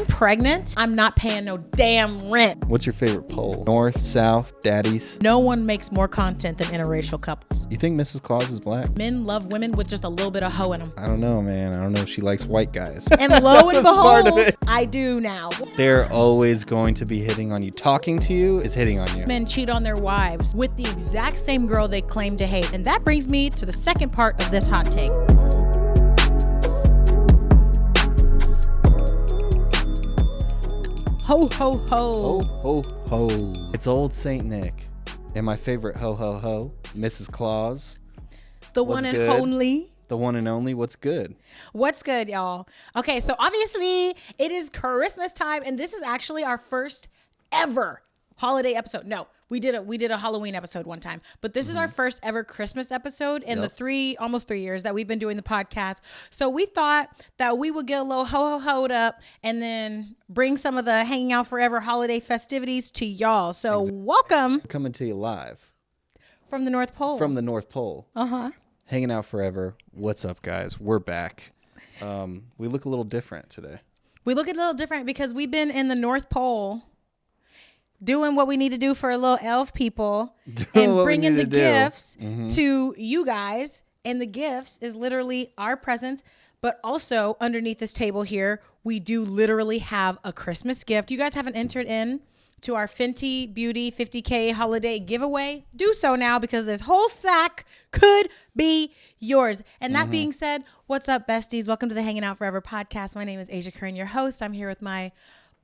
I'm pregnant, I'm not paying no damn rent. What's your favorite pole? North, south, daddies? No one makes more content than interracial couples. You think Mrs. Claus is black? Men love women with just a little bit of hoe in them. I don't know, man. I don't know if she likes white guys. And lo and That's part of behold, it. I do now. They're always going to be hitting on you. Talking to you is hitting on you. Men cheat on their wives with the exact same girl they claim to hate. And that brings me to the second part of this hot take. Ho, ho, ho. Ho, ho, ho. It's old Saint Nick. And my favorite ho, ho, ho, Mrs. Claus. The What's one and good? only. The one and only. What's good? What's good, y'all? Okay, so obviously it is Christmas time, and this is actually our first ever holiday episode. No, we did a Halloween episode one time, but this is our first ever Christmas episode in the almost 3 years that we've been doing the podcast. So we thought that we would get a little ho'd up and then bring some of the hanging out forever holiday festivities to y'all. So welcome Coming to you live from the North Pole. from the North Pole. Uh-huh. Hanging out forever. What's up, guys? We're back. We look a little different today. We look a little different because we've been in the North Pole doing what we need to do for a little elf people and bringing the gifts to you guys. And the gifts is literally our presents. But also underneath this table here, we do literally have a Christmas gift. You guys haven't entered in to our Fenty Beauty 50K holiday giveaway. Do so now because this whole sack could be yours. And that being said, what's up, besties? Welcome to the Hanging Out Forever podcast. My name is Asia Curran, your host. I'm here with my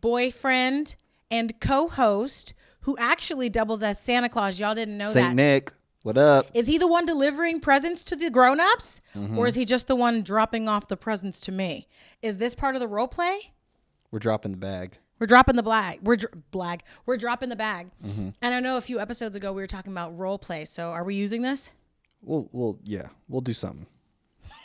boyfriend and co-host who actually doubles as Santa Claus. Y'all didn't know that. Saint Nick, what up? Is he the one delivering presents to the grown-ups? Or is he just the one dropping off the presents to me? Is this part of the role play? We're dropping the bag. We're dropping the blag. We're dropping the bag. And I know a few episodes ago we were talking about role play. So are we using this? We'll do something.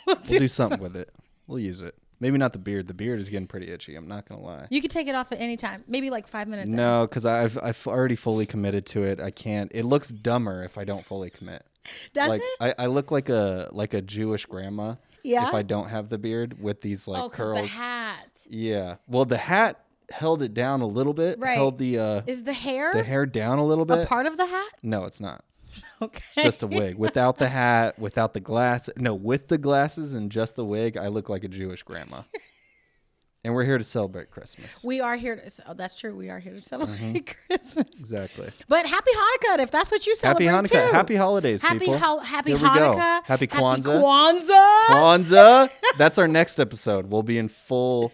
We'll do something with it. We'll use it. Maybe not the beard. The beard is getting pretty itchy. I'm not going to lie. You could take it off at any time. Maybe like 5 minutes. No, because I've already fully committed to it. I can't. It looks dumber if I don't fully commit. Does like, it? I look like a Jewish grandma. Yeah? If I don't have the beard with these like curls. the hat. Yeah. Well, the hat held it down a little bit. Right. Held the Is the hair down a little bit. a part of the hat? No, it's not. Okay. It's just a wig. Without the hat, without the glass. No, with the glasses and just the wig, I look like a Jewish grandma. And we're here to celebrate Christmas. We are here to, that's true. We are here to celebrate Christmas. Exactly. But happy Hanukkah if that's what you celebrate Happy Hanukkah. too. Happy holidays, Happy people. Happy Here we go. Hanukkah. Happy Kwanzaa. Kwanzaa. That's our next episode. We'll be in full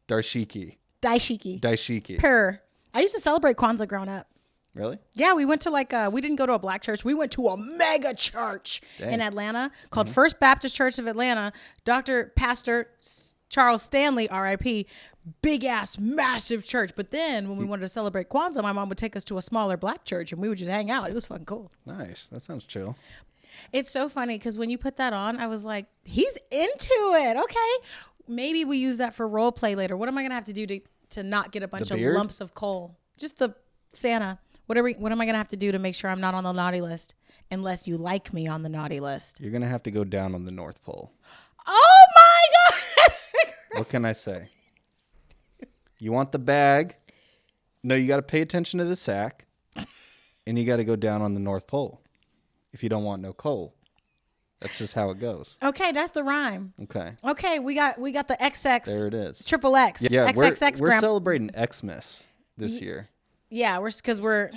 dashiki. Daishiki. Purr. I used to celebrate Kwanzaa growing up. Really? Yeah, we went to we didn't go to a black church. We went to a mega church in Atlanta called First Baptist Church of Atlanta. Pastor Charles Stanley, R.I.P., big ass, massive church. But then when we wanted to celebrate Kwanzaa, my mom would take us to a smaller black church and we would just hang out. It was fucking cool. Nice. That sounds chill. It's so funny because when you put that on, I was like, he's into it. Okay. Maybe we use that for role play later. What am I going to have to do to not get a bunch of lumps of coal? Just the Santa. What am I going to have to do to make sure I'm not on the naughty list? Unless you like me on the naughty list. You're going to have to go down on the North Pole. Oh my God. What can I say? You want the bag. No, you got to pay attention to the sack. And you got to go down on the North Pole. If you don't want no coal. That's just how it goes. Okay, that's the rhyme. Okay, we got the XX. There it is. Triple X. Yeah, XXX. we're celebrating Xmas this year. Yeah, because we're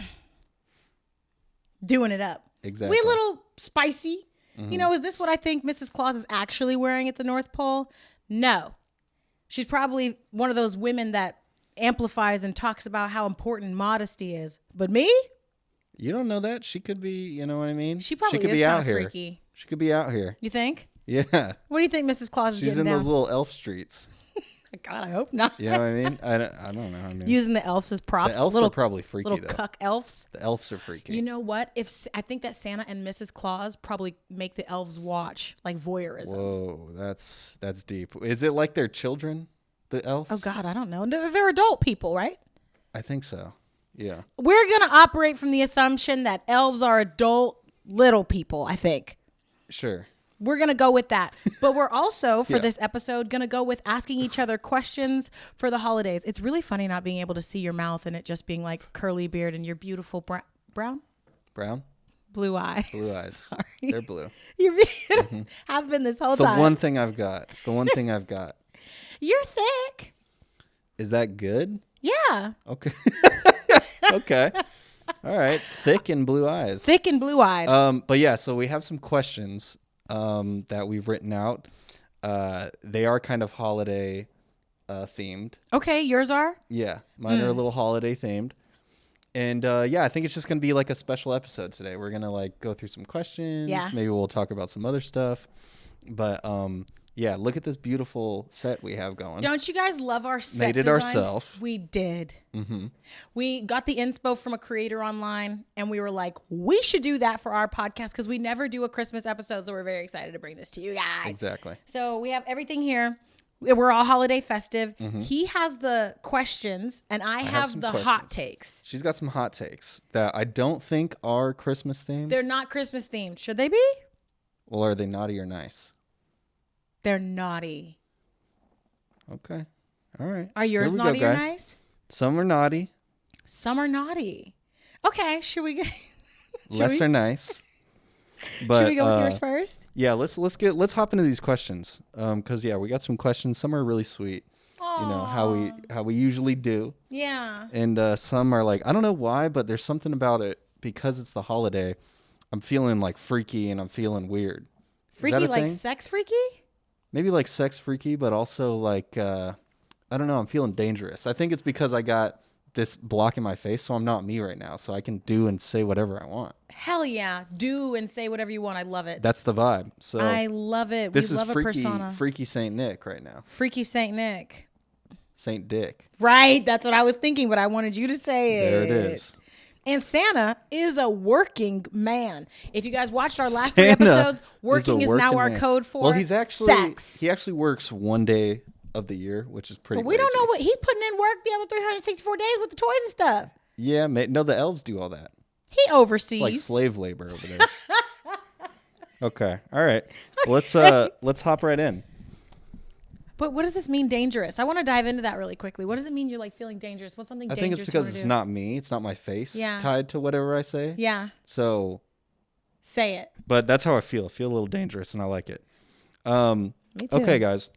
doing it up. Exactly. We're a little spicy. You know, is this what I think Mrs. Claus is actually wearing at the North Pole? No. She's probably one of those women that amplifies and talks about how important modesty is. But me? You don't know that. She could be, you know what I mean? She probably could is be kind out of here. freaky. She could be out here. You think? Yeah. What do you think Mrs. Claus is She's getting in down? those little elf streets. God, I hope not. You know what I mean? I don't know. I mean, Using the elves as props. the elves are probably freaky, little though. cuck elves. The elves are freaky. You know what? I think that Santa and Mrs. Claus probably make the elves watch, like voyeurism. Whoa, that's deep. Is it like they're children, the elves? Oh God, I don't know. They're adult people, right? I think so. Yeah. We're gonna operate from the assumption that elves are adult little people. I think. Sure. We're going to go with that. But we're also, for this episode, going to go with asking each other questions for the holidays. It's really funny not being able to see your mouth and it just being like curly beard and your beautiful brown? Brown? Blue eyes. Blue eyes. Sorry. They're blue. You have been this whole It's time. the one thing I've got. It's the one thing I've got. You're thick. Is that good? Yeah. Okay. Okay. All right. Thick and blue eyes. Thick and blue-eyed. But yeah, so we have some questions that we've written out. They are kind of holiday themed. Okay, yours are? Yeah, mine are a little holiday themed. And yeah, I think it's just going to be like a special episode today. We're going to like go through some questions. Yeah. Maybe we'll talk about some other stuff. But yeah, look at this beautiful set we have going. Don't you guys love our set Made it design? ourselves. We did. Mm-hmm. We got the inspo from a creator online, and we were like, we should do that for our podcast because we never do a Christmas episode, so we're very excited to bring this to you guys. Exactly. So we have everything here. We're all holiday festive. He has the questions, and I have the hot takes. She's got some hot takes that I don't think are Christmas themed. They're not Christmas themed. Should they be? Well, are they naughty or nice? They're naughty. Okay. All right. Are yours Here we naughty go, or guys. nice? Some are naughty. Some are naughty. Okay, should we get Less are nice. But, should we go with yours first? Yeah, let's hop into these questions. Cause yeah, we got some questions. Some are really sweet. Aww. You know how we usually do. Yeah. And some are like, I don't know why, but there's something about it because it's the holiday. I'm feeling like freaky and I'm feeling weird. Freaky like thing? sex freaky? Maybe like sex freaky, but also like I don't know, I'm feeling dangerous. I think it's because I got this block in my face, so I'm not me right now. So I can do and say whatever I want. Hell yeah. Do and say whatever you want. I love it. That's the vibe. So I love it. This we is love a persona. freaky Saint Nick right now. Freaky Saint Nick. Saint Dick. Right. That's what I was thinking, but I wanted you to say it. There it is. And Santa is a working man. If you guys watched our last 3 episodes, working is now our code for Well, he's actually sex. he actually works one day of the year, which is pretty. But we don't lazy. know what he's putting in work the other 364 days with the toys and stuff. Yeah, no, the elves do all that. He oversees. It's like slave labor over there. Okay, all right. Let's hop right in. But what does this mean, dangerous? I want to dive into that really quickly. What does it mean you're like feeling dangerous? What's something dangerous? I think it's because it's not me. It's not my face tied to whatever I say. Yeah. So. Say it. But that's how I feel. I feel a little dangerous, and I like it. Me too. Okay, guys.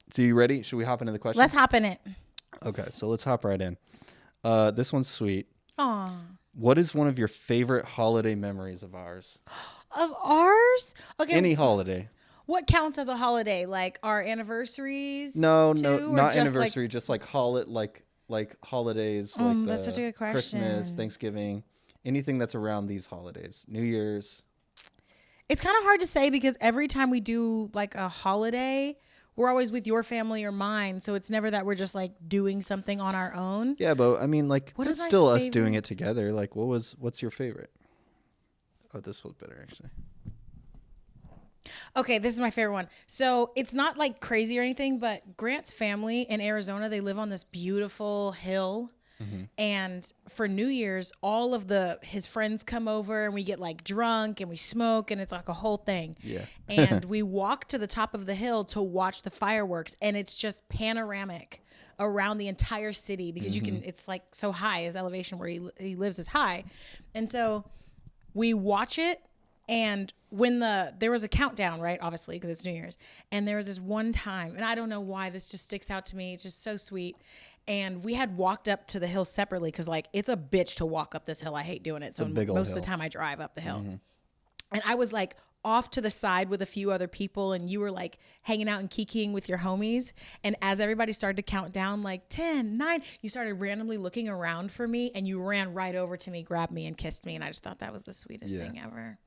So you ready? Should we hop into the questions? Let's hop in it. Okay, so let's hop right in. This one's sweet. Aw. What is one of your favorite holiday memories of ours? Of ours? Okay. Any holiday. What counts as a holiday? Like our anniversaries? No, too, or not just anniversary. Just like holidays. Like that's such a good question. Christmas, Thanksgiving, anything that's around these holidays. New Year's. It's kind of hard to say because every time we do like a holiday, we're always with your family or mine. So it's never that we're just like doing something on our own. Yeah, but I mean, like, What it's is my still us favorite? doing it together. Like, what's your favorite? Oh, this was better actually. Okay, this is my favorite one. So it's not like crazy or anything, but Grant's family in Arizona, they live on this beautiful hill. Mm-hmm. And for New Year's, all of his friends come over and we get like drunk and we smoke and it's like a whole thing. Yeah. And we walk to the top of the hill to watch the fireworks, and it's just panoramic around the entire city because it's like so high. His elevation where he lives is high. And so we watch it. And when there was a countdown, right? Obviously, because it's New Year's. And there was this one time, and I don't know why this just sticks out to me. It's just so sweet. And we had walked up to the hill separately because, like, it's a bitch to walk up this hill. I hate doing it. So most of the time I drive up the hill. Mm-hmm. And I was like off to the side with a few other people, and you were like hanging out and kikiing with your homies. And as everybody started to count down, like 10, 9, you started randomly looking around for me, and you ran right over to me, grabbed me, and kissed me. And I just thought that was the sweetest thing ever.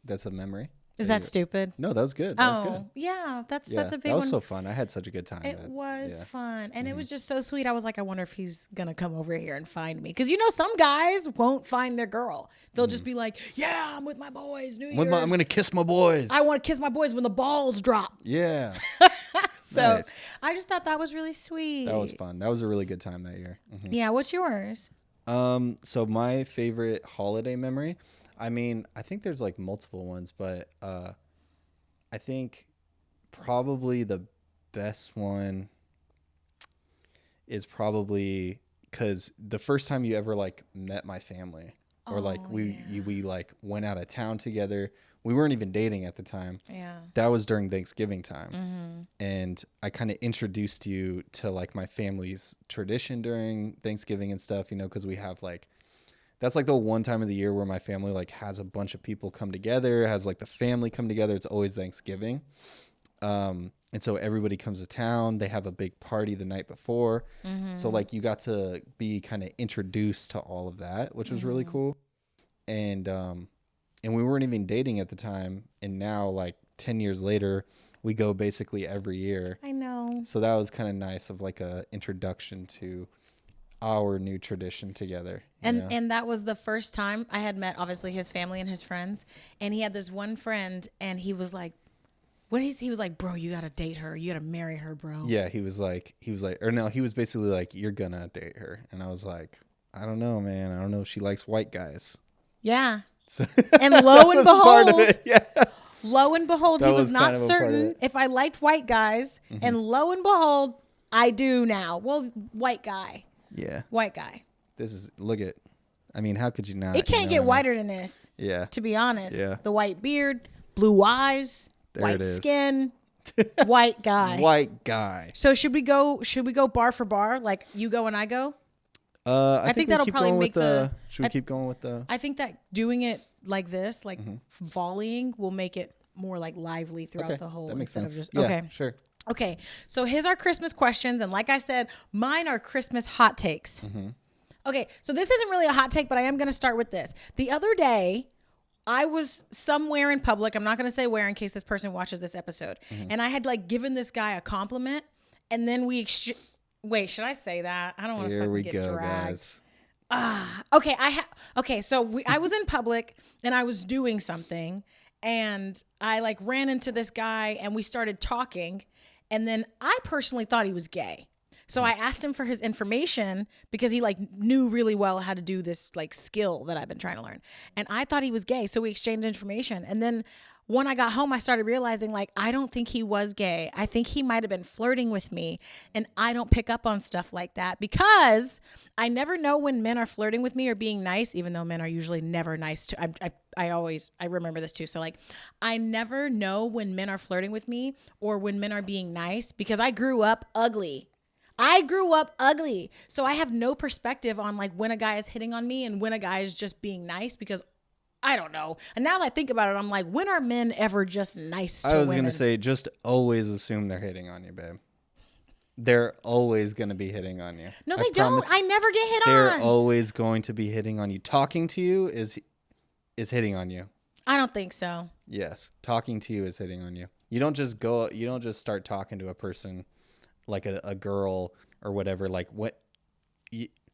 That's a memory. Is that stupid? No, that was good. That was good. Yeah, that's a big one. That was so fun. I had such a good time. It was fun. And it was just so sweet. I was like, I wonder if he's going to come over here and find me. Because, some guys won't find their girl. They'll just be like, yeah, I'm with my boys. New Year's. I'm going to kiss my boys. I want to kiss my boys when the balls drop. Yeah. So nice. I just thought that was really sweet. That was fun. That was a really good time that year. Mm-hmm. Yeah. What's yours? So my favorite holiday memory, I mean, I think there's like multiple ones, but I I think probably the best one is probably because the first time you ever like met my family, or like we like went out of town together. We weren't even dating at the time. Yeah. That was during Thanksgiving time. And I kind of introduced you to like my family's tradition during Thanksgiving and stuff, you know, because we have like, that's like the one time of the year where my family like has a bunch of people come together, has like the family come together. It's always Thanksgiving. And so everybody comes to town. They have a big party the night before. So like you got to be kind of introduced to all of that, which was really cool. And we weren't even dating at the time. And now, like 10 years later, we go basically every year. I know. So that was kind of nice of like a introduction to our new tradition together. And that was the first time I had met, obviously, his family and his friends. And he had this one friend, and he was like, he was like, bro, you got to date her. You got to marry her, bro. Yeah, he was basically like, you're going to date her. And I was like, I don't know, man. I don't know if she likes white guys. Yeah. And lo and behold, That he was was not kind of a part of certain it. if I liked white guys. And lo and behold, I do now. Well, white guy. Yeah. White guy. I mean, how could you not? It can't get whiter than this. Yeah. To be honest. Yeah. The white beard, blue eyes, white skin, white guy. White guy. So should we go bar for bar? Like you go and I go? I think that'll probably make should we keep going with the? I think that doing it like this, like volleying, will make it more like lively throughout the whole. That makes sense. Of just, yeah, okay, sure. Okay, so here's our Christmas questions, and like I said, mine are Christmas hot takes. Okay, so this isn't really a hot take, but I am going to start with this. The other day, I was somewhere in public. I'm not going to say where in case this person watches this episode, and I had like given this guy a compliment, and then we. Wait, should I say that? I don't want to fucking get dragged. Guys. Okay. So I was in public and I was doing something, and I like ran into this guy and we started talking, and then I personally thought he was gay. So I asked him for his information because he like knew really well how to do this like skill that I've been trying to learn, and I thought he was gay. So we exchanged information, and then when I got home, I started realizing, like, I don't think he was gay. I think he might have been flirting with me, and I don't pick up on stuff like that because I never know when men are flirting with me or being nice, even though men are usually never nice to. I remember this too. So like, I never know when men are flirting with me or when men are being nice because I grew up ugly. So I have no perspective on like when a guy is hitting on me and when a guy is just being nice because I don't know. And now that I think about it, I'm like, when are men ever just nice to women? I was going to say, just always assume they're hitting on you, babe. They're always going to be hitting on you. No, they don't. I never get hit on. They're always going to be hitting on you. Talking to you is hitting on you. I don't think so. Yes. Talking to you is hitting on you. You don't just start talking to a person like a girl or whatever. Like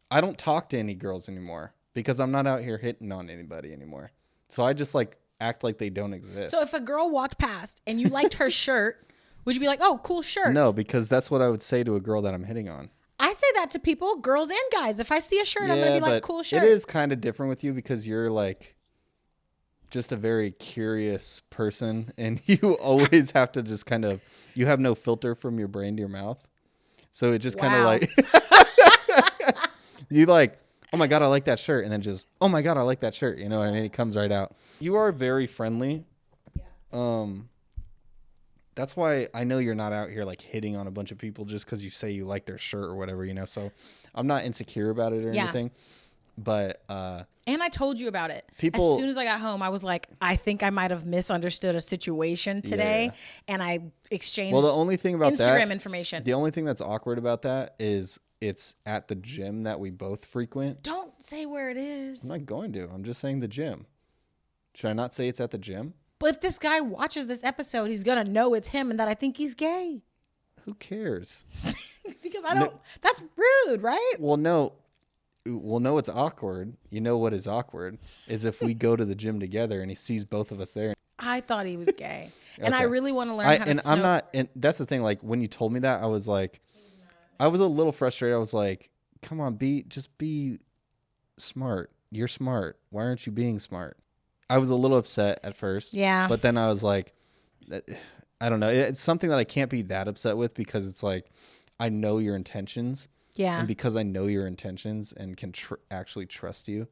I don't talk to any girls anymore because I'm not out here hitting on anybody anymore. So I just like act like they don't exist. So if a girl walked past and you liked her shirt, would you be like, oh, cool shirt? No, because that's what I would say to a girl that I'm hitting on. I say that to people, girls and guys. If I see a shirt, I'm going to be like, cool shirt. It is kind of different with you because you're like just a very curious person, and you always have to just kind of, you have no filter from your brain to your mouth. So it just kind of like, you like, oh my God, I like that shirt. And then just, oh my God, I like that shirt. You know what I mean? It comes right out. You are very friendly. Yeah. That's why I know you're not out here like hitting on a bunch of people just because you say you like their shirt or whatever, you know? So I'm not insecure about it or anything. But, and I told you about it. As soon as I got home, I was like, I think I might have misunderstood a situation today. Yeah. And I exchanged the only thing about Instagram information. The only thing that's awkward about that is it's at the gym that we both frequent. Don't say where it is. I'm not going to. I'm just saying the gym. Should I not say it's at the gym? But if this guy watches this episode, he's going to know it's him and that I think he's gay. Who cares? Because I don't. That's rude, right? Well, no. It's awkward. You know what is awkward is if we go to the gym together and he sees both of us there. I thought he was gay. And I really want to learn how to snow. I'm not. And that's the thing. Like when you told me that, I was like, I was a little frustrated. I was like, come on, just be smart. You're smart. Why aren't you being smart? I was a little upset at first. Yeah. But then I was like, I don't know. It's something that I can't be that upset with because it's like I know your intentions. Yeah. And because I know your intentions and can actually trust you.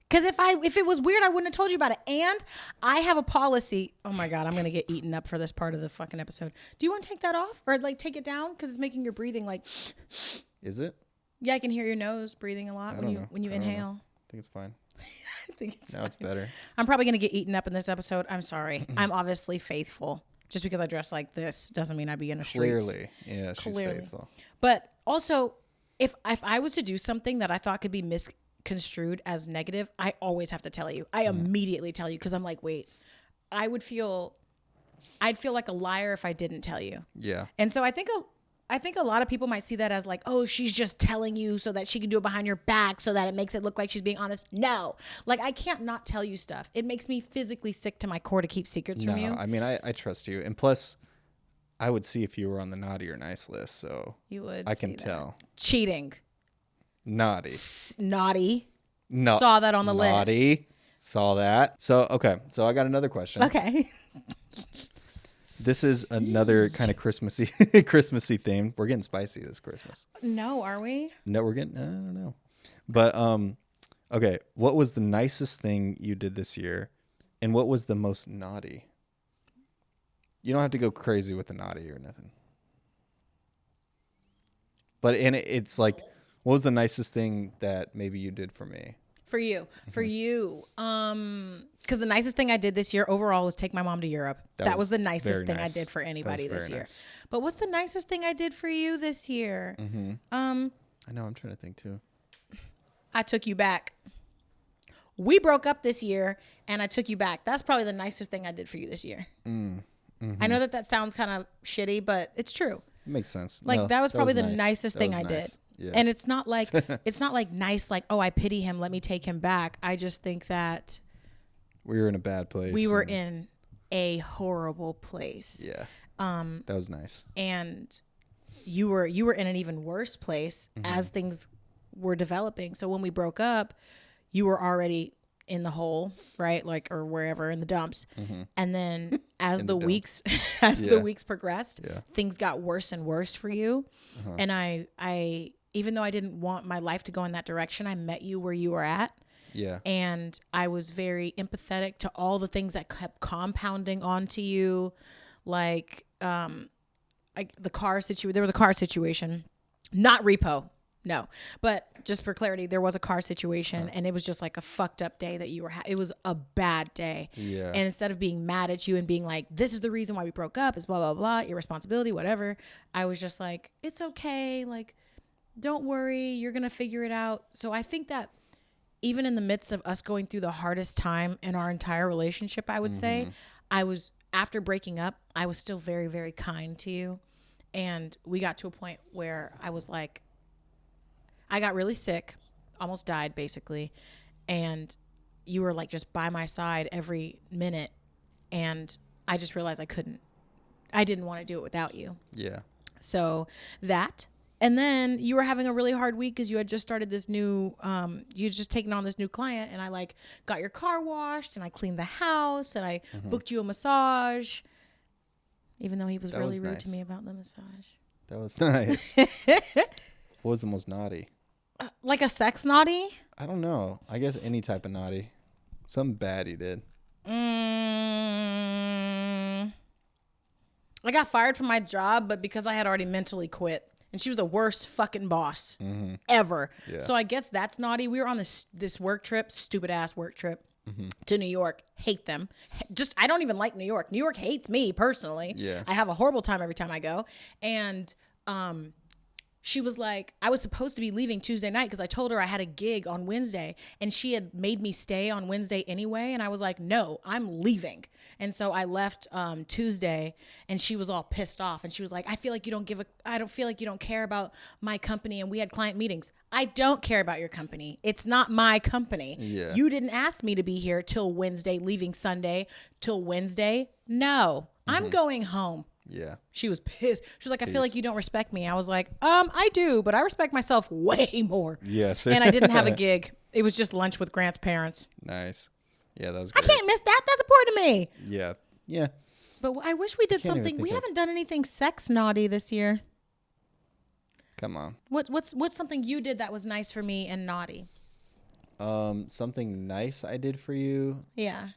Because if it was weird, I wouldn't have told you about it. And I have a policy. Oh my God, I'm gonna get eaten up for this part of the fucking episode. Do you want to take that off or like take it down? Because it's making your breathing like. Is it? Yeah, I can hear your nose breathing a lot when you inhale. I think it's fine. I think it's now it's better. I'm probably gonna get eaten up in this episode. I'm sorry. I'm obviously faithful. Just because I dress like this doesn't mean I'd be in the streets. Clearly, yeah, she's faithful. But also, if I was to do something that I thought could be misconstrued as negative, I always have to tell you. I immediately tell you because I'm like, wait, I'd feel like a liar if I didn't tell you. Yeah. And so I think a lot of people might see that as like, oh, she's just telling you so that she can do it behind your back so that it makes it look like she's being honest. No, like I can't not tell you stuff. It makes me physically sick to my core to keep secrets from you. I mean, I trust you. And plus, I would see if you were on the naughty or nice list. So you would. I can tell. Cheating. Naughty. Naughty. No, saw that on the list. Naughty. Saw that. So, okay. So I got another question. Okay. This is another kind of Christmassy theme. We're getting spicy this Christmas. No, are we? No, we're getting, I don't know. But, okay. What was the nicest thing you did this year? And what was the most naughty? You don't have to go crazy with the naughty or nothing. But it's like, what was the nicest thing that maybe you did for me? For you. Because the nicest thing I did this year overall was take my mom to Europe. That was the nicest thing I did for anybody this year. Nice. But what's the nicest thing I did for you this year? Mm-hmm. I know. I'm trying to think too. I took you back. We broke up this year, and I took you back. That's probably the nicest thing I did for you this year. Mm-hmm. I know that sounds kind of shitty, but it's true. It makes sense. Like that was probably the nicest thing I did. Yeah. And it's not like nice, like, oh, I pity him, let me take him back. I just think that we were in a bad place. We were in a horrible place. Yeah. That was nice. And you were in an even worse place as things were developing. So when we broke up, you were already in the hole, right? Like, or wherever in the dumps. Mm-hmm. And then as the weeks progressed, things got worse and worse for you. Uh-huh. And I even though I didn't want my life to go in that direction, I met you where you were at. Yeah. And I was very empathetic to all the things that kept compounding onto you. Like, the car situation, there was a car situation, not repo. No, but just for clarity, there was a car situation and it was just like a fucked up day that you were, it was a bad day. Yeah. And instead of being mad at you and being like, this is the reason why we broke up, is blah, blah, blah, irresponsibility, whatever. I was just like, it's okay. Like, don't worry. You're going to figure it out. So I think that even in the midst of us going through the hardest time in our entire relationship, I would say, after breaking up, I was still very, very kind to you. And we got to a point where I was like, I got really sick, almost died basically. And you were like just by my side every minute. And I just realized I didn't want to do it without you. Yeah. So that, and then you were having a really hard week because you had just started this new, you had just taken on this new client, and I like got your car washed and I cleaned the house and I booked you a massage, even though he was really rude to me about the massage. That was nice. What was the most naughty? Like a sex naughty? I don't know. I guess any type of naughty. Something bad he did. I got fired from my job, but because I had already mentally quit. And she was the worst fucking boss ever. Yeah. So I guess that's naughty. We were on this work trip, stupid ass work trip to New York. Hate them. I don't even like New York. New York hates me personally. Yeah. I have a horrible time every time I go. And she was like, I was supposed to be leaving Tuesday night because I told her I had a gig on Wednesday, and she had made me stay on Wednesday anyway. And I was like, no, I'm leaving. And so I left Tuesday, and she was all pissed off. And she was like, I feel like you don't care about my company. And we had client meetings. I don't care about your company. It's not my company. Yeah. You didn't ask me to be here till Wednesday, leaving Sunday till Wednesday. No, I'm going home. Yeah. She was pissed. She was like, I feel like you don't respect me. I was like, I do, but I respect myself way more. Yes. And I didn't have a gig. It was just lunch with Grant's parents. Nice. Yeah, that was great. I can't miss that. That's important to me. Yeah. Yeah. But I wish we did Can't even something. think We of- haven't done anything sex naughty this year. Come on. What's something you did that was nice for me and naughty? Something nice I did for you. Yeah.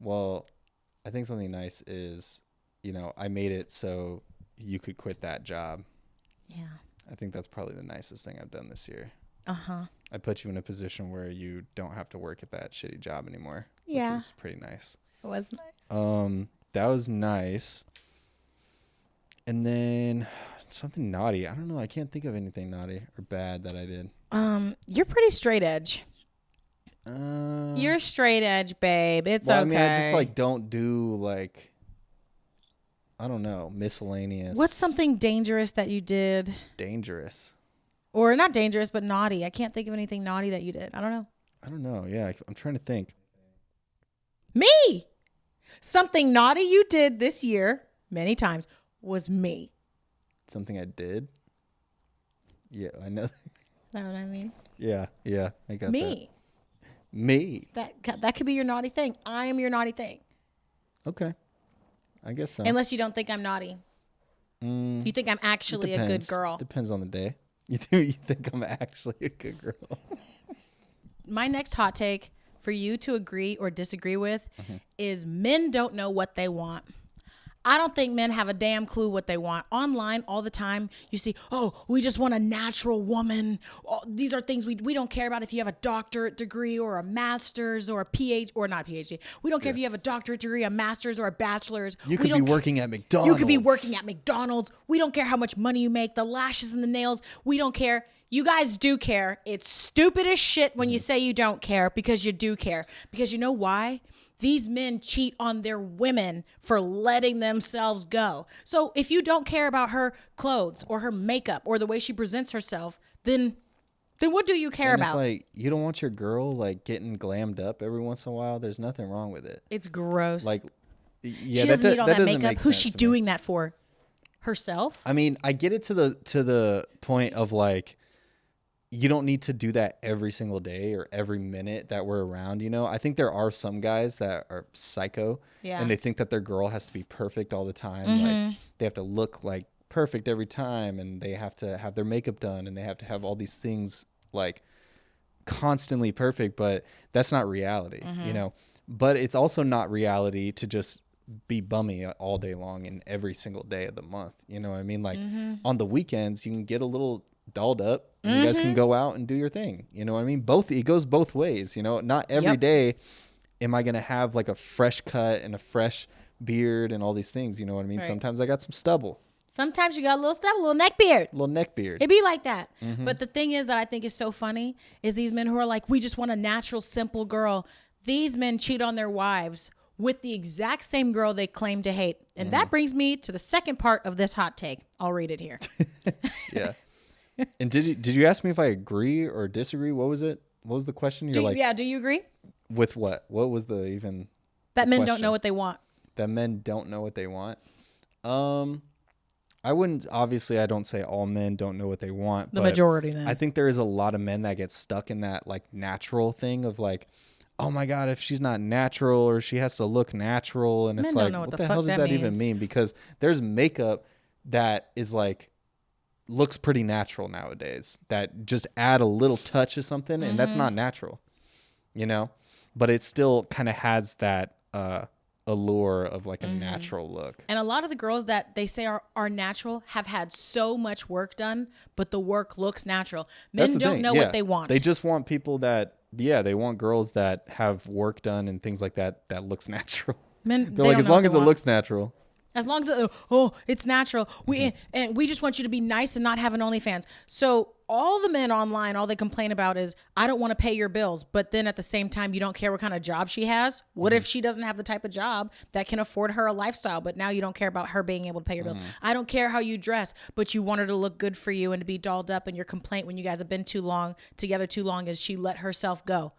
Well, I think something nice is, I made it so you could quit that job. Yeah. I think that's probably the nicest thing I've done this year. Uh-huh. I put you in a position where you don't have to work at that shitty job anymore. Yeah. Which was pretty nice. It was nice. That was nice. And then something naughty. I don't know. I can't think of anything naughty or bad that I did. You're pretty straight edge. You're straight edge, babe. It's okay. I mean, I just don't do I don't know, miscellaneous. What's something dangerous that you did? Dangerous? Or not dangerous, but naughty. I can't think of anything naughty that you did. I don't know. Yeah, I'm trying to think. Me! Something naughty you did this year, many times, was me. Something I did? Yeah, I know. Is that what I mean? Yeah, I got Me. that. Me. That could be your naughty thing. I am your naughty thing. Okay. I guess so. Unless you don't think I'm naughty. You think I'm actually a good girl. Depends on the day. You think I'm actually a good girl. My next hot take for you to agree or disagree with is men don't know what they want. I don't think men have a damn clue what they want. Online all the time, you see, oh, we just want a natural woman. Oh, these are things we don't care about if you have a doctorate degree or a master's or a PhD, or not PhD. We don't care if you have a doctorate degree, a master's, or a bachelor's. You could be working at McDonald's. You could be working at McDonald's. We don't care how much money you make, the lashes and the nails. We don't care. You guys do care. It's stupid as shit when you say you don't care, because you do care. Because you know why? These men cheat on their women for letting themselves go. So if you don't care about her clothes or her makeup or the way she presents herself, then what do you care And about? it's you don't want your girl getting glammed up every once in a while. There's nothing wrong with it. It's gross. Yeah, she doesn't need all that doesn't makeup. make Who's sense she to me. doing that for? Herself? I mean, I get it to the point of you don't need to do that every single day or every minute that we're around, I think there are some guys that are psycho and they think that their girl has to be perfect all the time. They have to look perfect every time, and they have to have their makeup done, and they have to have all these things constantly perfect, but that's not reality, But it's also not reality to just be bummy all day long and every single day of the month. You know what I mean? On the weekends, you can get a little dolled up and you guys can go out and do your thing. You know what I mean? It goes both ways. Not every day am I going to have a fresh cut and a fresh beard and all these things. You know what I mean? Right. Sometimes I got some stubble. Sometimes you got a little stuff, a little neck beard. Little neck beard. It be like that. But the thing is that I think is so funny is these men who are we just want a natural, simple girl. These men cheat on their wives with the exact same girl they claim to hate. And that brings me to the second part of this hot take. I'll read it here. Yeah. And did you ask me if I agree or disagree? What was it? What was the question? Do you agree? With what? What was the even? That men don't question? know what they want. That men don't know what they want. I wouldn't, obviously I don't say all men don't know what they want. The but majority then. I think there is a lot of men that get stuck in that natural thing of oh my God, if she's not natural or she has to look natural. And Men it's don't know what what the the fuck hell does that that even means. mean? Because there's makeup that is looks pretty natural nowadays that just add a little touch of something and that's not natural, but it still kind of has that allure of a natural look. And a lot of the girls that they say are natural have had so much work done, but the work looks natural. Men don't know what they want. They just want people they want girls that have work done and things like that looks natural. Men, They're as long as it looks natural. As long as it's natural. And we just want you to be nice and not have an OnlyFans. So all the men online, all they complain about is, I don't want to pay your bills. But then at the same time, you don't care what kind of job she has. What if she doesn't have the type of job that can afford her a lifestyle, but now you don't care about her being able to pay your bills? I don't care how you dress, but you want her to look good for you and to be dolled up. And your complaint when you guys have been together too long is she let herself go.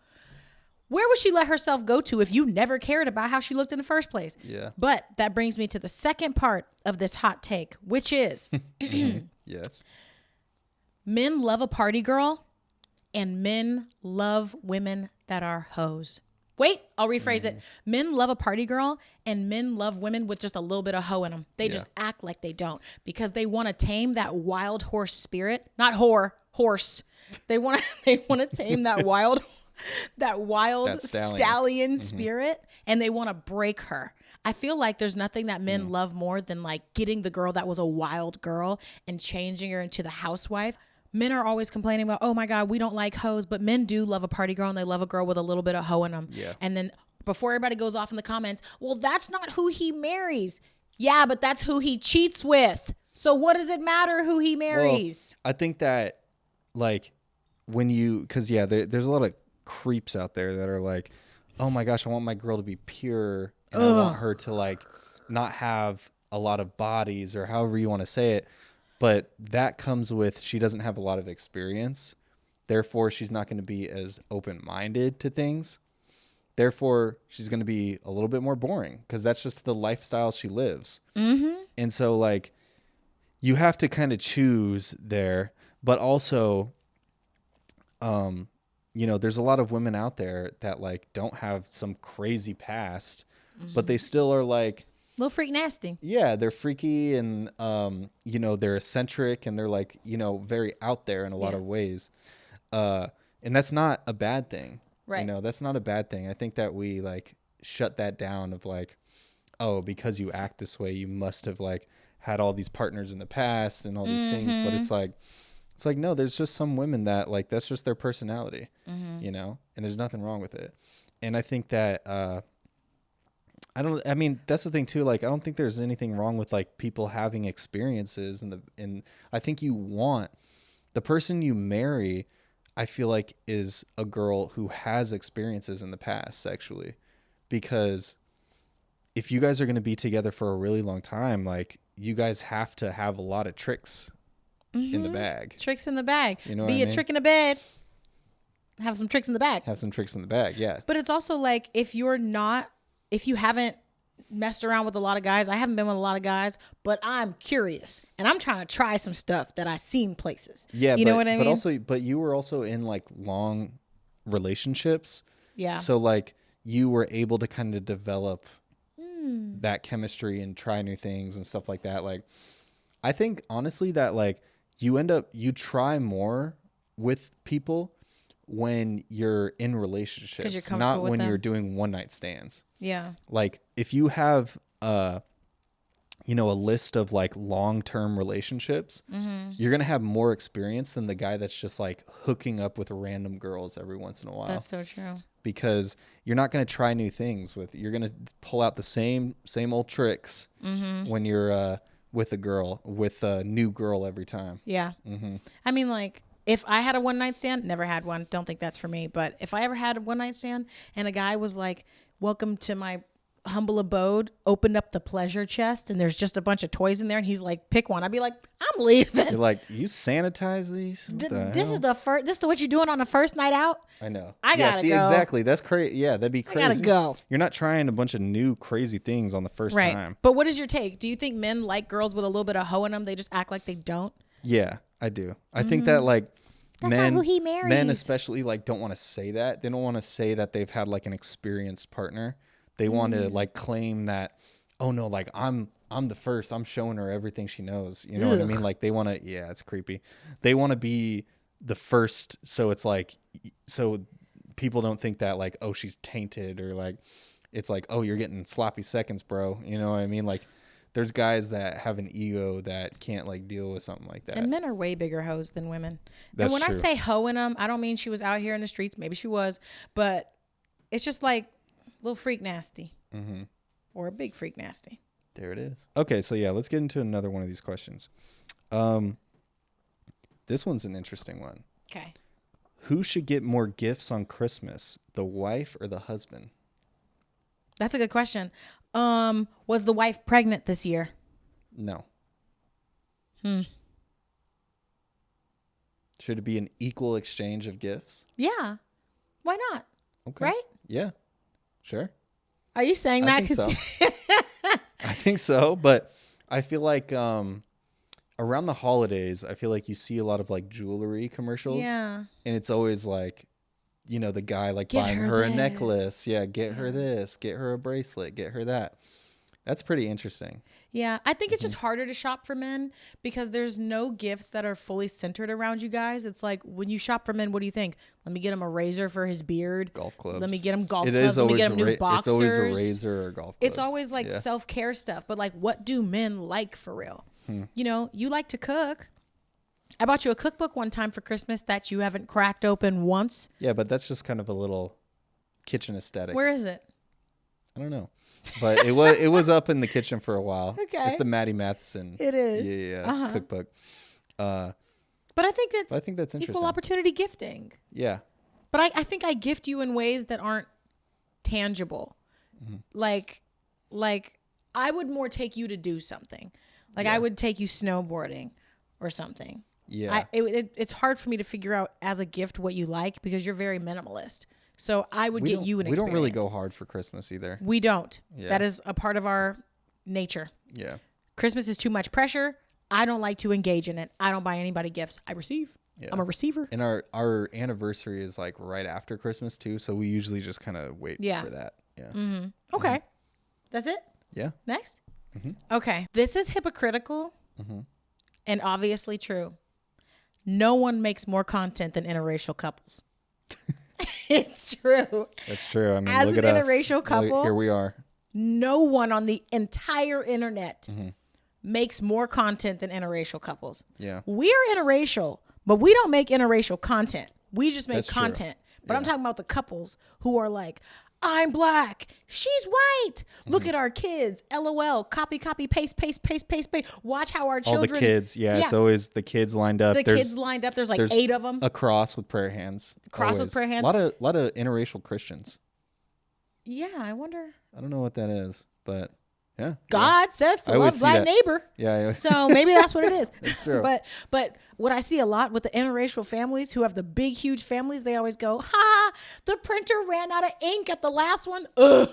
Where would she let herself go to if you never cared about how she looked in the first place? Yeah. But that brings me to the second part of this hot take, which is Yes. men love a party girl and men love women that are hoes. Wait, I'll rephrase it. Men love a party girl, and men love women with just a little bit of hoe in them. They just act like they don't because they want to tame that wild horse spirit. Not horse. They want to tame that wild stallion spirit, and they want to break her. I feel like there's nothing that men love more than like getting the girl that was a wild girl and changing her into the housewife. Men are always complaining about, oh my God, we don't like hoes, but men do love a party girl and they love a girl with a little bit of hoe in them. Yeah. And then before everybody goes off in the comments, well, that's not who he marries. Yeah, but that's who he cheats with. So what does it matter who he marries? Well, I think that like because there's a lot of creeps out there that are like, oh my gosh, I want my girl to be pure and I want her to like not have a lot of bodies or however you want to say it. But that comes with she doesn't have a lot of experience. Therefore, she's not going to be as open-minded to things. Therefore, she's going to be a little bit more boring because that's just the lifestyle she lives. Mm-hmm. And so, like, you have to kind of choose there. But also, there's a lot of women out there that, like, don't have some crazy past, but they still are, like, little freak nasty. Yeah, they're freaky and, they're eccentric and they're like, very out there in a lot of ways. And that's not a bad thing. Right. That's not a bad thing. I think that we like shut that down of like, oh, because you act this way, you must have like had all these partners in the past and all these things. But it's like, no, there's just some women that like, that's just their personality, and there's nothing wrong with it. And I think that, that's the thing too. Like, I don't think there's anything wrong with like people having experiences and I think you want the person you marry, I feel like is a girl who has experiences in the past sexually, because if you guys are going to be together for a really long time, like you guys have to have a lot of tricks in the bag. Tricks in the bag. You know be a trick in the bed. Have some tricks in the bag. Have some tricks in the bag. Yeah. But it's also like, if you haven't messed around with a lot of guys, I haven't been with a lot of guys, but I'm curious and I'm trying to try some stuff that I've seen places. Yeah. You know what I mean? But you were also in like long relationships. Yeah. So like you were able to kind of develop that chemistry and try new things and stuff like that. Like, I think honestly that like you try more with people when you're in relationships, not when you're doing one night stands. Yeah. Like if you have a list of like long-term relationships, you're going to have more experience than the guy that's just like hooking up with random girls every once in a while. That's so true. Because you're not going to try new things you're going to pull out the same old tricks when you're with a new girl every time. Yeah. I mean, like, if I had a one night stand, never had one, don't think that's for me. But if I ever had a one night stand and a guy was like, welcome to my humble abode, opened up the pleasure chest and there's just a bunch of toys in there and he's like, pick one, I'd be like, I'm leaving. You're like, you sanitize these? This is what you're doing on the first night out? I know. I gotta go. Exactly. That's crazy. Yeah, that'd be crazy. I gotta go. You're not trying a bunch of new crazy things on the first time. But what is your take? Do you think men like girls with a little bit of hoe in them? They just act like they don't? Yeah, I do. I think that like That's not who he marries. Men especially like don't want to say that. They don't want to say that they've had like an experienced partner. They want to like claim that, oh no, like I'm the first. I'm showing her everything she knows. You know what I mean? Like they want to, yeah, it's creepy. They want to be the first. So it's like, so people don't think that like, oh, she's tainted, or like, it's like, oh, you're getting sloppy seconds, bro. You know what I mean? Like there's guys that have an ego that can't like deal with something like that. And men are way bigger hoes than women. That's and when true. I say hoe in them, I don't mean she was out here in the streets. Maybe she was, but it's just like, little freak nasty or a big freak nasty. There it is. Okay, so yeah, let's get into another one of these questions. This one's an interesting one. Okay. Who should get more gifts on Christmas, the wife or the husband? That's a good question. Was the wife pregnant this year? No. Should it be an equal exchange of gifts? Yeah. Why not? Okay. Right? Yeah. Sure. Are you saying that? I think so. I think so, but I feel like around the holidays, I feel like you see a lot of like jewelry commercials. Yeah. And it's always like you know, the guy like Get buying her her a this. necklace. Yeah, get her this, get her a bracelet, get her that. That's pretty interesting. Yeah, I think it's just harder to shop for men because there's no gifts that are fully centered around you guys. It's like when you shop for men, what do you think? Let me get him a razor for his beard. Golf clubs. Let me get him golf It clubs. is Let me always get him new boxers. It's always a razor or golf clubs. It's always like self-care stuff. But like, what do men like for real? You know, you like to cook. I bought you a cookbook one time for Christmas that you haven't cracked open once. Yeah, but that's just kind of a little kitchen aesthetic. Where is it? I don't know. But it was up in the kitchen for a while. Okay. It's the Maddie Matheson. It is. Yeah, cookbook. But I think that's interesting. equal opportunity gifting. Yeah. But I think I gift you in ways that aren't tangible. Like I would more take you to do something. Like I would take you snowboarding or something. Yeah. It's hard for me to figure out as a gift what you like because you're very minimalist. So I would get you an experience. We don't really go hard for Christmas either. We don't. Yeah. That is a part of our nature. Yeah. Christmas is too much pressure. I don't like to engage in it. I don't buy anybody gifts. I receive. Yeah. I'm a receiver. And our anniversary is like right after Christmas too, so we usually just kind of wait for that. Yeah. Okay. That's it? Yeah. Next? Okay. This is hypocritical and obviously true. No one makes more content than interracial couples. It's true. That's true. I mean, As look an at us. interracial couple, Here we are. no one on the entire internet makes more content than interracial couples. Yeah. We're interracial, but we don't make interracial content. We just make That's true. content. But I'm talking about the couples who are like, I'm black. She's white. Look at our kids. LOL. Copy, paste. Watch how our children. All the kids. Yeah, it's always the kids lined up. Kids lined up. There's 8 of them. A cross with prayer hands. Cross with prayer hands. A lot of interracial Christians. Yeah, I wonder. I don't know what that is, but yeah. God says to love thy neighbor. Yeah. So maybe that's what it is. That's true. But what I see a lot with the interracial families who have the big, huge families, they always go, ha, the printer ran out of ink at the last one. Ugh.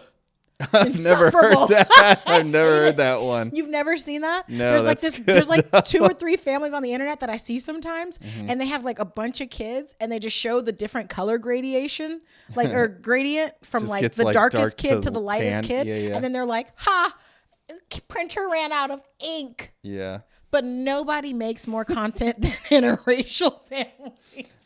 I've never heard that. I've never heard that one. You've never seen that? No, There's like 2 or 3 families on the internet that I see sometimes, and they have like a bunch of kids, and they just show the different color gradation, like or gradient from Just like gets, the like, darkest dark kid to to the lightest tan. kid, Yeah. and then they're like, ha, printer ran out of ink. Yeah. But nobody makes more content than interracial families.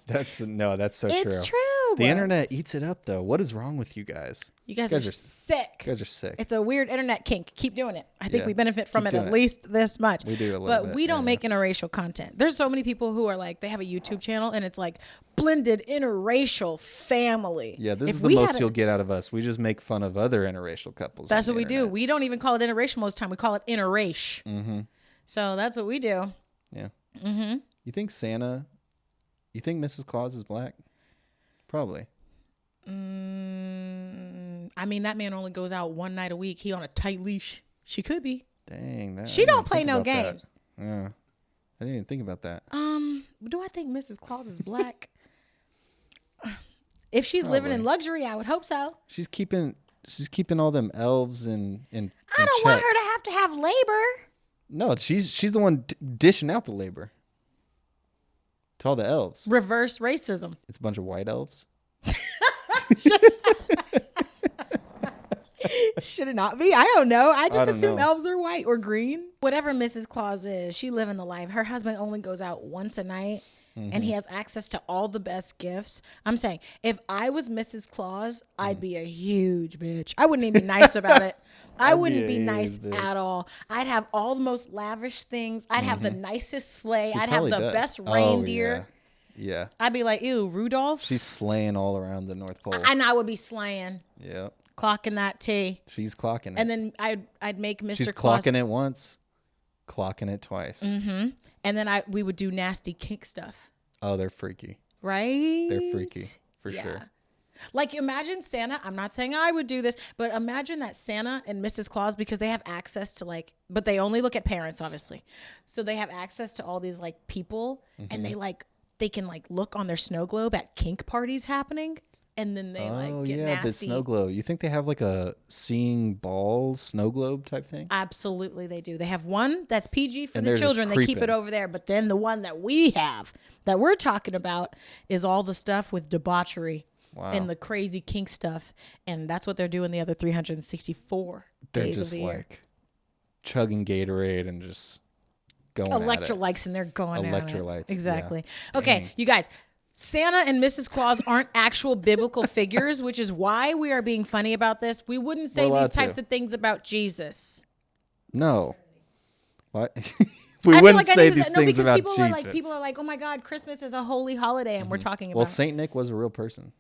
That's so true. It's true. The internet eats it up, though. What is wrong with you guys? You guys are sick. You guys are sick. It's a weird internet kink. Keep doing it. I think we benefit from Keep it doing at it. least this much. We do a little but bit, we don't yeah. make interracial content. There's so many people who are like, they have a YouTube channel and it's like blended interracial family. Yeah, this If is the we most had you'll get out of us. We just make fun of other interracial couples. That's on what the we do. internet. We don't even call it interracial most of the time. We call it interrace. Mm-hmm. So that's what we do. Yeah. Mm-hmm. You think Mrs. Claus is black? Probably. I mean, that man only goes out one night a week. He on a tight leash. She could be. Dang. She don't play no games. Yeah. I didn't even think about that. Do I think Mrs. Claus is black? If she's living in luxury, I would hope so. She's keeping all them elves in I don't want her to have labor. No, she's the one dishing out the labor to all the elves. Reverse racism. It's a bunch of white elves. Should it not be? I don't know. I just don't assume know. elves are white or green. Whatever Mrs. Claus is, she living the life. Her husband only goes out once a night. And he has access to all the best gifts. I'm saying, if I was Mrs. Claus, I'd be a huge bitch. I wouldn't even be nice about it. I wouldn't be nice at all. I'd have all the most lavish things. I'd have the nicest sleigh. I'd have the best reindeer. Yeah. I'd be like, ew, Rudolph. She's slaying all around the North Pole. And I would be slaying. Yep. Clocking that tea. She's clocking it. And then I'd make Mr. She's Claus. clocking it once, clocking it twice. Mm-hmm. And then we would do nasty kink stuff. Oh, they're freaky. Right? They're freaky, for sure. Like, imagine Santa. I'm not saying I would do this, but imagine that Santa and Mrs. Claus, because they have access to but they only look at parents, obviously. So they have access to all these people, and they can look on their snow globe at kink parties happening. And then they get nasty. The snow globe. You think they have a seeing balls snow globe type thing? Absolutely, they do. They have one that's PG for And the they're just children. They keep it creeping. over there. But then the one that we have, that we're talking about, is all the stuff with debauchery. Wow. and the crazy kink stuff. And that's what they're doing the other 364 They're days just of the year. like chugging Gatorade and just going at it. Electrolytes, and they're going at it. Electrolytes, Exactly. yeah. Okay, Dang. you guys. Santa and Mrs. Claus aren't actual biblical figures, which is why we are being funny about this. We wouldn't say We're allowed these types to. of things about Jesus. No. What? I We feel wouldn't like I say need to these say- things because about people Jesus. People are like, oh my God, Christmas is a holy holiday, and we're talking about Well, Saint Nick was a real person.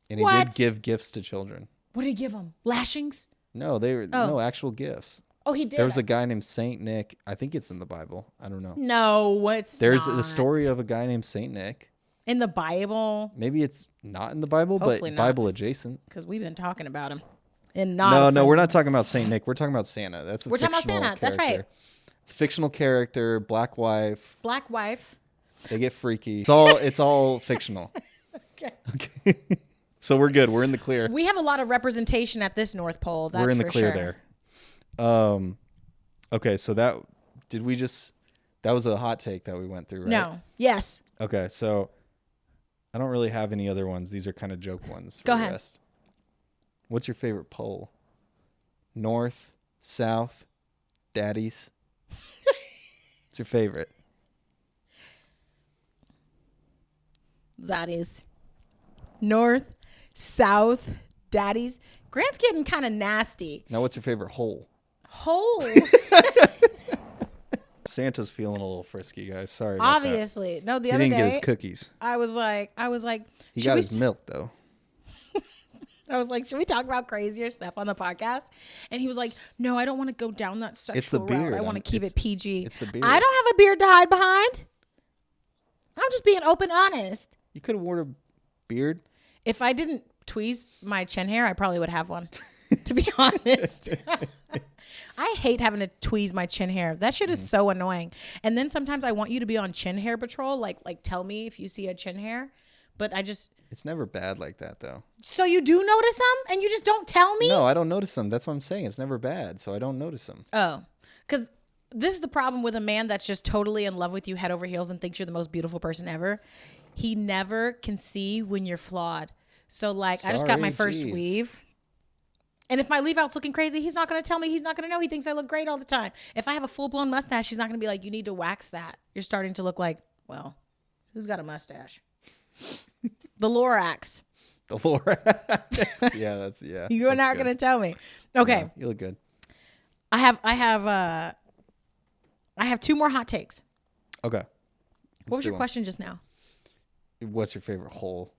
And he What? did give gifts to children. what did he give them? Lashings? No, they were no actual gifts. Oh, he did. There was a guy named Saint Nick. I think it's in the Bible. I don't know. No, it's There's not. the story of a guy named Saint Nick. in the Bible, Maybe it's not in the Bible, Hopefully but not. Bible adjacent. because we've been talking about him. And not No, we're not talking about Saint Nick. We're talking about Santa. That's a We're talking about fictional Santa. That's right. character. It's a fictional character, black wife. Black wife. They get freaky. It's all fictional. Okay. Okay. So we're good. We're in the clear. We have a lot of representation at this North Pole. That's We're in the for clear sure. there. Okay, so that was a hot take that we went through, right? No. Yes. Okay, so I don't really have any other ones. These are kind of joke ones. For Go the ahead. rest. What's your favorite pole? North, south, daddies? What's your favorite? That is north, south, daddies. Grant's getting kind of nasty. Now, what's your favorite hole? Hole. Santa's feeling a little frisky, guys. Sorry about that. Obviously. No, the He other didn't day, get his cookies. I was like, He should got we his milk, though. should we talk about crazier stuff on the podcast? And he was like, no, I don't want to go down that sexual It's the route. beard. I want to keep it PG. It's the beard. I don't have a beard to hide behind. I'm just being open, honest. You could have worn a beard. If I didn't tweeze my chin hair, I probably would have one, to be honest. I hate having to tweeze my chin hair. That shit is so annoying. And then sometimes I want you to be on chin hair patrol, like tell me if you see a chin hair. But I just... It's never bad like that, though. So you do notice them and you just don't tell me? No, I don't notice them. That's what I'm saying. It's never bad, so I don't notice them. Oh, because this is the problem with a man that's just totally in love with you head over heels and thinks you're the most beautiful person ever. He never can see when you're flawed. So like, I just got my Sorry, first geez. weave. And if my leave out's looking crazy, he's not going to tell me. He's not going to know. He thinks I look great all the time. If I have a full-blown mustache, he's not going to be like, you need to wax that. You're starting to look like, well, who's got a mustache? The Lorax. The Lorax. Yeah. You're not going to tell me. Okay. Yeah, you look good. I have two more hot takes. Okay. What was your question just now? What's your favorite hole?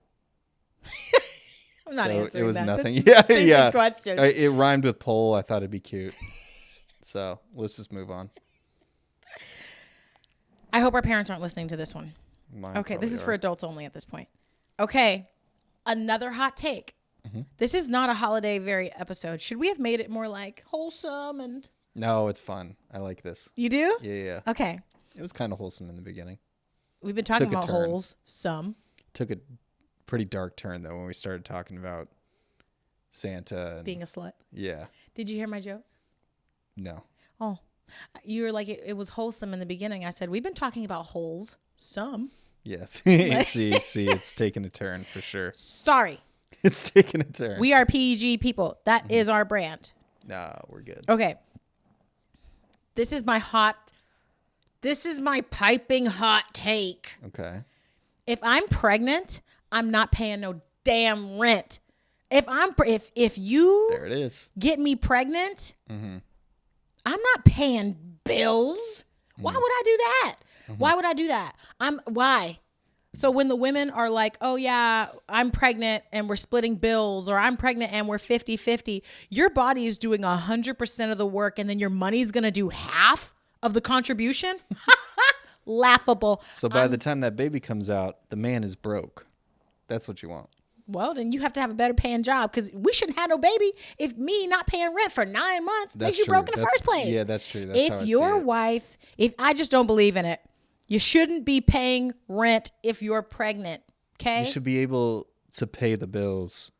I'm not So answering it was that. nothing. That's a Yeah, stupid yeah. question. It rhymed with pole. I thought it'd be cute. So let's just move on. I hope our parents aren't listening to this one. Mine Okay, this probably is are. for adults only at this point. Okay, another hot take. This is not a holiday very episode. Should we have made it more like wholesome and... No, it's fun. I like this. You do? Yeah. Okay. It was kind of wholesome in the beginning. We've been talking Took a about turn. holes, some. Took a pretty dark turn though when we started talking about Santa and Being a slut. yeah. Did you hear my joke? No. Oh, you were like, it was wholesome in the beginning. I said, we've been talking about holes, some. Yes. see, it's taking a turn for sure. Sorry. It's taking a turn. We are PG people. That is our brand. No, we're good. Okay. This is my piping hot take. Okay. If I'm pregnant, I'm not paying no damn rent. If you There it is. get me pregnant, I'm not paying bills. Why would I do that? Why would I do that? Why? So when the women are like, oh yeah, I'm pregnant and we're splitting bills, or I'm pregnant and we're 50-50, your body is doing 100% of the work and then your money's going to do half of the contribution? Laughable. So by the time that baby comes out, the man is broke. That's what you want. Well, then you have to have a better paying job, because we shouldn't have no baby if me not paying rent for 9 months makes you broke in the first place. Yeah, that's true. That's how I If see your it. wife, I just don't believe in it. You shouldn't be paying rent if you're pregnant. Okay. You should be able to pay the bills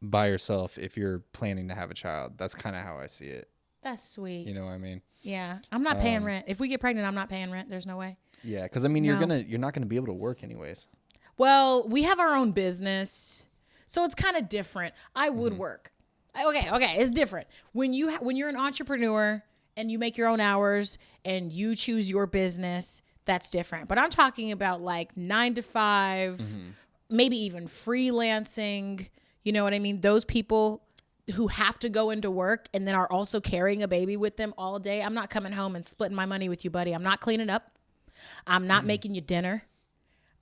by yourself if you're planning to have a child. That's kind of how I see it. That's sweet. You know what I mean? Yeah. I'm not paying rent. If we get pregnant, I'm not paying rent. There's no way. Yeah, because I mean, No. you're not gonna be able to work anyways. Well, we have our own business. So it's kind of different. I would work. Okay, it's different. When you're an entrepreneur and you make your own hours and you choose your business, that's different. But I'm talking about like 9 to 5, maybe even freelancing. You know what I mean? Those people who have to go into work and then are also carrying a baby with them all day. I'm not coming home and splitting my money with you, buddy. I'm not cleaning up. I'm not making you dinner.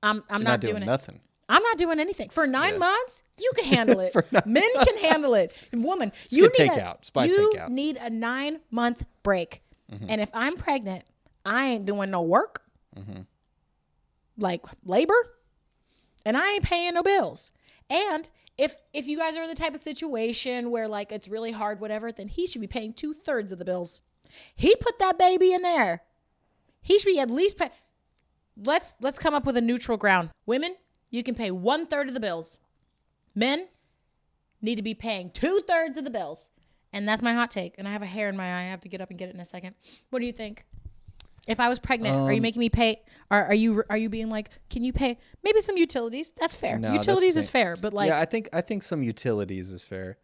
I'm not doing nothing. I'm not doing anything. For 9 months, you can handle it. Men can handle it. Woman, Just you need takeout. Need a 9-month break. And if I'm pregnant, I ain't doing no work, like labor, and I ain't paying no bills. And if you guys are in the type of situation where like it's really hard, whatever, then he should be paying 2/3 of the bills. He put that baby in there. He should be at least pay. Let's come up with a neutral ground. Women, you can pay 1/3 of the bills. Men need to be paying 2/3 of the bills. And that's my hot take. And I have a hair in my eye. I have to get up and get it in a second. What do you think? If I was pregnant, are you making me pay? Are you being like, can you pay maybe some utilities? That's fair. No, utilities is fair, but like, yeah, I think some utilities is fair.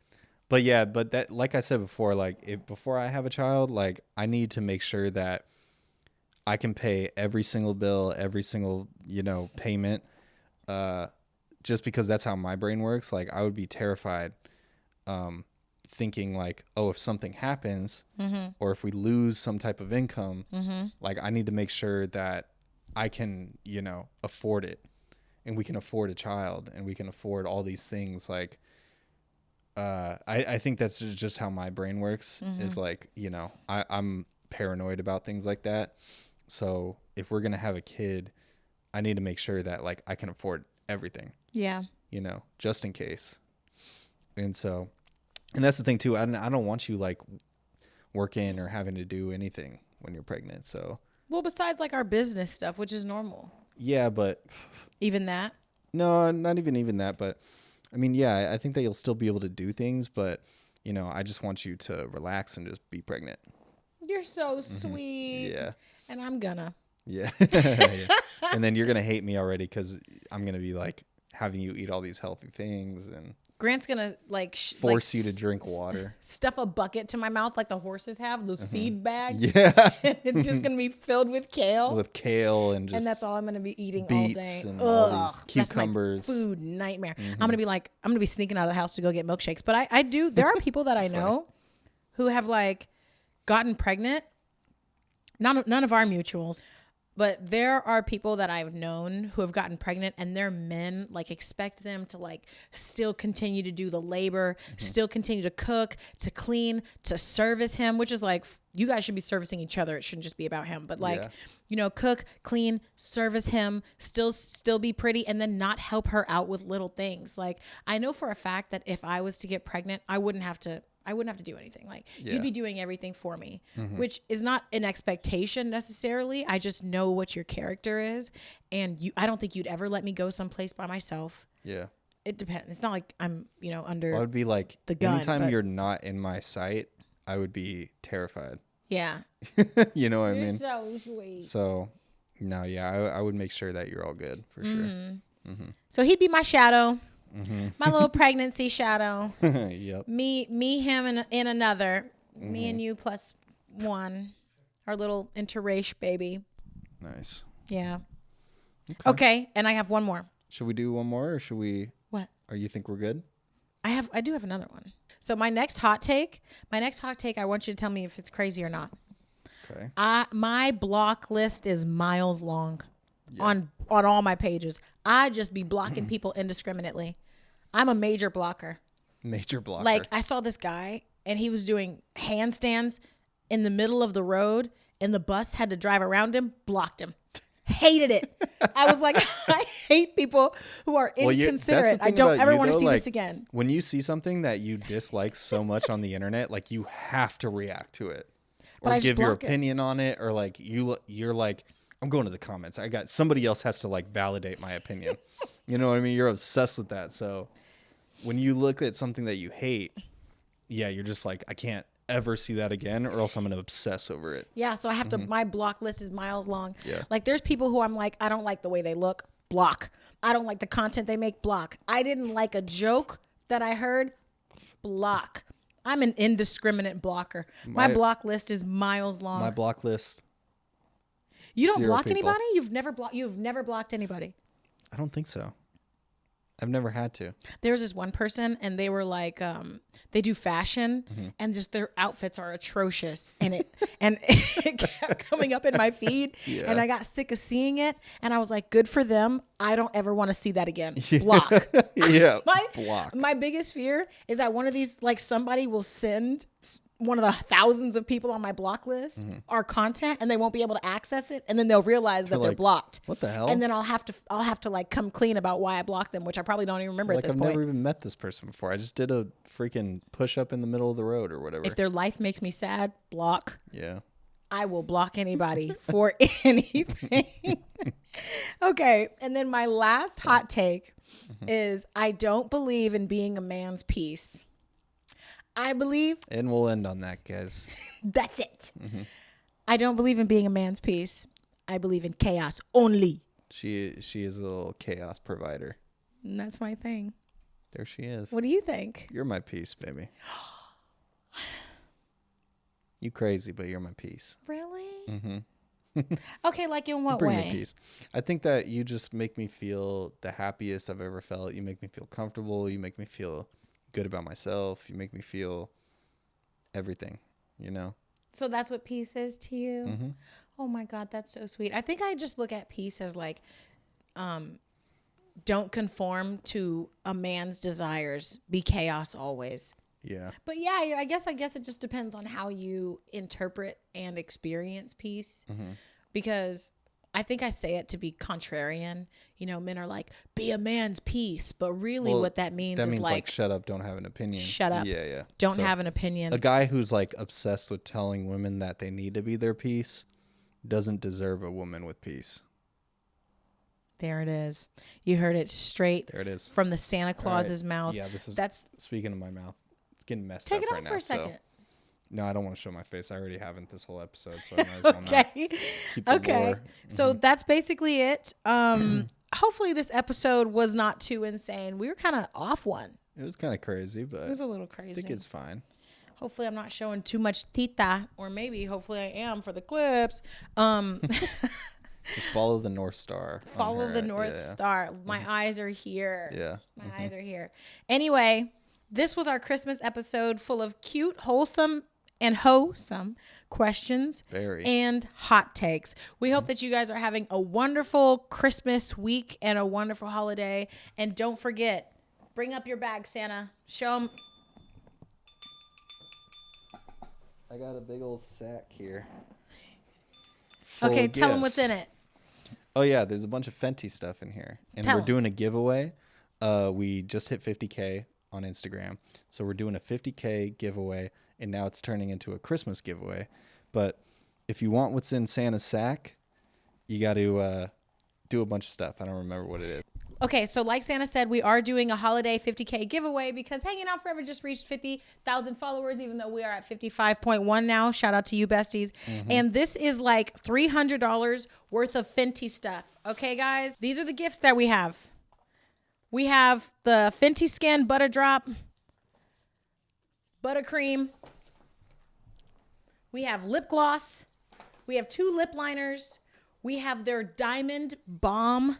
But yeah, but that, like I said before, like before I have a child, like I need to make sure that I can pay every single bill, every single, payment, just because that's how my brain works. Like I would be terrified, thinking like, oh, if something happens or if we lose some type of income, like I need to make sure that I can, afford it, and we can afford a child, and we can afford all these things. Like, I think that's just how my brain works, is like, I'm paranoid about things like that. So if we're going to have a kid, I need to make sure that like I can afford everything. Yeah. Just in case. And that's the thing too. I don't want you like working or having to do anything when you're pregnant. So, well, besides like our business stuff, which is normal. Yeah, but even that? No, not even that. But I mean, yeah, I think that you'll still be able to do things, but I just want you to relax and just be pregnant. You're so sweet. Yeah. And I'm gonna. Yeah. Yeah. And then you're going to hate me already because I'm going to be like having you eat all these healthy things, and Grant's gonna like force you to drink water, stuff a bucket to my mouth like the horses have, those feed bags. Yeah. It's just gonna be filled with kale. And that's all I'm gonna be eating beets all day. And all these cucumbers. That's my food nightmare. I'm gonna be sneaking out of the house to go get milkshakes. But I do. There are people that I know who have like gotten pregnant. None of our mutuals. But there are people that I've known who have gotten pregnant, and their men like expect them to like still continue to do the labor, still continue to cook, to clean, to service him, which is like, you guys should be servicing each other. It shouldn't just be about him, but like, cook, clean, service him, still be pretty, and then not help her out with little things. Like I know for a fact that if I was to get pregnant, I wouldn't have to do anything. Like you'd be doing everything for me, which is not an expectation necessarily. I just know what your character is. And I don't think you'd ever let me go someplace by myself. Yeah. It depends. It's not like I'm, under I would be like, the gun, anytime you're not in my sight, I would be terrified. Yeah. You know what I mean? So sweet. So no, yeah, I would make sure that you're all good for sure. So he'd be my shadow. My little pregnancy shadow. Yep. Me, him, and another. Me and you plus one. Our little interracial baby. Nice. Yeah. Okay. And I have one more. Should we do one more, or should we? What? Or you think we're good? I do have another one. So my next hot take, I want you to tell me if it's crazy or not. Okay. My block list is miles long. On all my pages. I just be blocking people indiscriminately. I'm a major blocker. Major blocker. Like I saw this guy and he was doing handstands in the middle of the road and the bus had to drive around him, blocked him. Hated it. I was like, I hate people who are inconsiderate. I don't ever want to see this again. When you see something that you dislike so much on the internet, like you have to react to it. Or give your opinion on it, or like you're like, I'm going to the comments. Somebody else has to like validate my opinion. You know what I mean? You're obsessed with that. So when you look at something that you hate, yeah, you're just like, I can't ever see that again, or else I'm going to obsess over it. Yeah. So I have to, my block list is miles long. Yeah. Like there's people who I'm like, I don't like the way they look. block. I don't like the content they make, block. I didn't like a joke that I heard, block. I'm an indiscriminate blocker. My block list is miles long. My block list. You don't 0 block people. anybody? You've never blocked anybody. I don't think so. I've never had to. There was this one person, and they were like, they do fashion, and just their outfits are atrocious, and it kept coming up in my feed, and I got sick of seeing it, and I was like, good for them. I don't ever want to see that again. Block. Yeah. Block. My biggest fear is that one of these, like, somebody will send one of the thousands of people on my block list our content, and they won't be able to access it, and then they'll realize that they're blocked. What the hell? And then I'll have to like come clean about why I blocked them, which I probably don't even remember at this point. I've never even met this person before. I just did a freaking push up in the middle of the road or whatever. If their life makes me sad, block. Yeah. I will block anybody for anything. Okay, and then my last hot take is I don't believe in being a man's piece. I believe... And we'll end on that, guys. That's it. I don't believe in being a man's piece. I believe in chaos only. She is a little chaos provider. And that's my thing. There she is. What do you think? You're my piece, baby. You crazy, but you're my piece. Really? Okay, like in what Bring way? me peace. I think that you just make me feel the happiest I've ever felt. You make me feel comfortable. You make me feel good about myself. You make me feel everything, you know? So that's what peace is to you? Oh my God, that's so sweet. I think I just look at peace as like, don't conform to a man's desires. Be chaos always. Yeah. But yeah, I guess it just depends on how you interpret and experience peace. Because I think I say it to be contrarian. You know, men are like, be a man's piece. But really what that means is like, shut up, don't have an opinion. Shut up. Yeah. Don't have an opinion. A guy who's like obsessed with telling women that they need to be their piece doesn't deserve a woman with peace. There it is. You heard it straight There it is. from the Santa Claus's mouth. Yeah, that's speaking of my mouth. It's getting messed Take up it right off now. for a second. No, I don't want to show my face. I already haven't this whole episode, so I might as well not keep the lore. So that's basically it. Hopefully this episode was not too insane. We were kind of off one. It was kind of crazy, but It was a little crazy. I think it's fine. Hopefully I'm not showing too much tita, or maybe hopefully I am for the clips. Just follow the North Star. Follow the North Star. My eyes are here. Yeah. My eyes are here. Anyway, this was our Christmas episode full of cute, wholesome, and wholesome questions and hot takes. We hope that you guys are having a wonderful Christmas week and a wonderful holiday. And don't forget, bring up your bag, Santa. Show them. I got a big old sack here. Okay, tell them what's in it. Oh, yeah, there's a bunch of Fenty stuff in here. And we're doing a giveaway. We just hit 50K on Instagram. So we're doing a 50K giveaway, and now it's turning into a Christmas giveaway. But if you want what's in Santa's sack, you got to do a bunch of stuff. I don't remember what it is. Okay, so like Santa said, we are doing a holiday 50K giveaway because Hanging Out Forever just reached 50,000 followers, even though we are at 55.1 now. Shout out to you, besties. And this is like $300 worth of Fenty stuff. Okay, guys? These are the gifts that we have. We have the Fenty Skin Butter Drop, Buttercream. We have lip gloss. We have 2 lip liners. We have their Diamond Balm.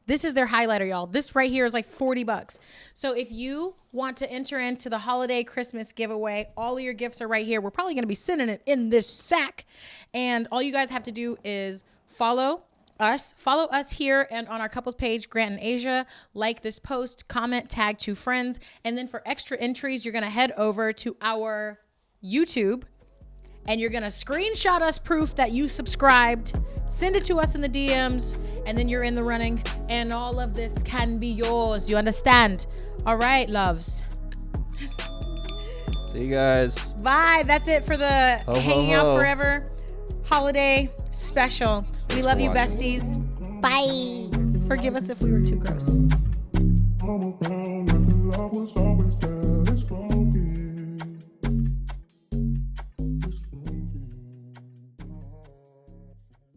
This is their highlighter, y'all. This right here is like $40. So if you want to enter into the holiday Christmas giveaway, all of your gifts are right here. We're probably going to be sending it in this sack. And all you guys have to do is follow us here and on our couples page, Grant and Asia. Like this post, comment, tag 2 friends. And then for extra entries, you're going to head over to our YouTube. And you're going to screenshot us proof that you subscribed, send it to us in the DMs, and then you're in the running. And all of this can be yours. You understand? All right, loves. See you guys. Bye. That's it for the Hanging Out Forever holiday special. We love you, besties. Bye. Forgive us if we were too gross.